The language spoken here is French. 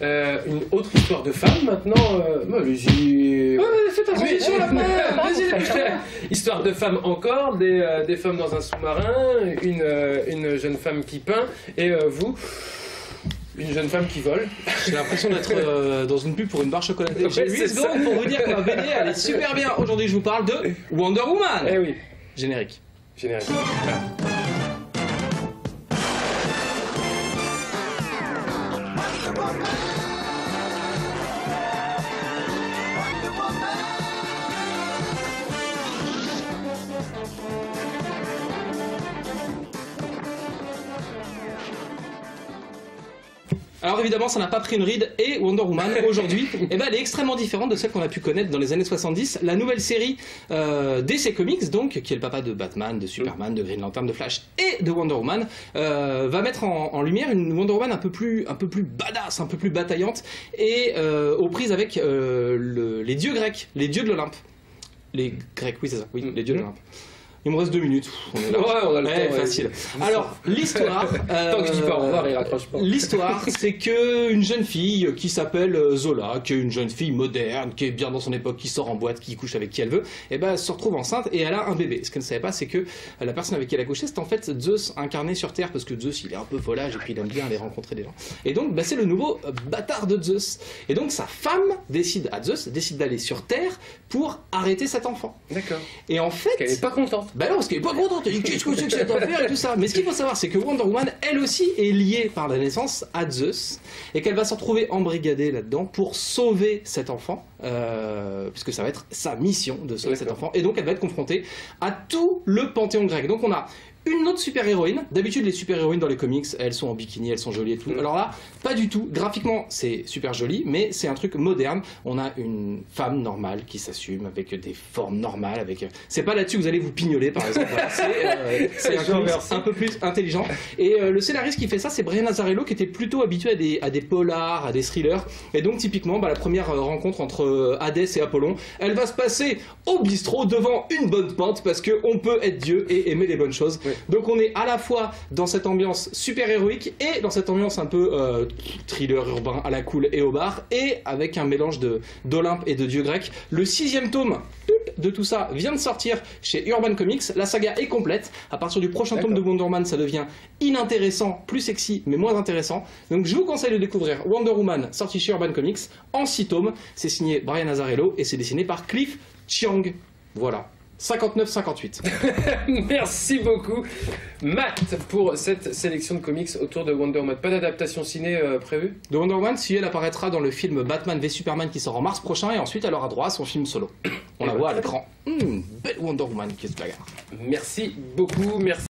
Une autre histoire de femme maintenant. Allez-y. Fais ta transition là, vas-y. Histoire de femme encore, des femmes dans un sous-marin, une jeune femme qui peint, et vous, une jeune femme qui vole. J'ai l'impression d'être dans une pub pour une barre chocolatée. J'ai 8 secondes pour vous dire que ma BD elle est super bien. Aujourd'hui je vous parle de Wonder Woman. Eh oui. Générique. Générique. Alors évidemment ça n'a pas pris une ride et Wonder Woman aujourd'hui eh ben, elle est extrêmement différente de celle qu'on a pu connaître dans les années 70. La nouvelle série DC Comics donc, qui est le papa de Batman, de Superman, de Green Lantern, de Flash et de Wonder Woman, va mettre en lumière une Wonder Woman un peu plus badass, un peu plus bataillante et aux prises avec les dieux grecs, les dieux de l'Olympe. Les Grecs, oui c'est ça, oui, les dieux de l'Olympe. Il me reste 2 minutes. On est là. Ouais, on a le temps. Facile. Alors, l'histoire. Tant que je dis pas au revoir, il raccroche pas. L'histoire, c'est que une jeune fille qui s'appelle Zola, qui est une jeune fille moderne, qui est bien dans son époque, qui sort en boîte, qui couche avec qui elle veut, et ben, elle se retrouve enceinte et elle a un bébé. Ce qu'elle ne savait pas, c'est que la personne avec qui elle a couché, c'est en fait Zeus incarné sur Terre, parce que Zeus, il est un peu volage et puis il aime bien aller rencontrer des gens. Et donc, ben, c'est le nouveau bâtard de Zeus. Et donc, sa femme décide d'aller sur Terre pour arrêter cet enfant. D'accord. Et en fait, elle est pas contente. Bah non, parce qu'elle est pas contente, elle dit qu'est-ce que c'est que cette affaire et tout ça. Mais ce qu'il faut savoir, c'est que Wonder Woman, elle aussi, est liée par la naissance à Zeus, et qu'elle va se retrouver embrigadée là-dedans pour sauver cet enfant, puisque ça va être sa mission de sauver cet enfant, et donc elle va être confrontée à tout le panthéon grec. Donc on a une autre super-héroïne. D'habitude, les super-héroïnes dans les comics, elles sont en bikini, elles sont jolies et tout. Alors là, pas du tout. Graphiquement, c'est super joli, mais c'est un truc moderne. On a une femme normale qui s'assume avec des formes normales. C'est pas là-dessus que vous allez vous pignoler, par exemple. Voilà, c'est un comics un peu plus intelligent. Et le scénariste qui fait ça, c'est Brian Azzarello, qui était plutôt habitué à des polars, à des thrillers. Et donc, typiquement, la première rencontre entre Hadès et Apollon, elle va se passer au bistrot devant une bonne pinte, parce qu'on peut être Dieu et aimer les bonnes choses. Oui. Donc on est à la fois dans cette ambiance super héroïque et dans cette ambiance un peu thriller urbain à la cool et au bar, et avec un mélange d'Olympe et de dieux grecs. Le 6e tome de tout ça vient de sortir chez Urban Comics. La saga est complète. À partir du prochain tome de Wonder Woman, ça devient inintéressant, plus sexy mais moins intéressant. Donc je vous conseille de découvrir Wonder Woman, sorti chez Urban Comics en 6 tomes. C'est signé Brian Azzarello et c'est dessiné par Cliff Chiang. Voilà. 59-58. Merci beaucoup, Matt, pour cette sélection de comics autour de Wonder Woman. Pas d'adaptation ciné prévue de Wonder Woman, si elle apparaîtra dans le film Batman v Superman qui sort en mars prochain, et ensuite elle aura droit à son film solo. On la voit à l'écran. Belle Wonder Woman qui se bagarre. Merci beaucoup, merci.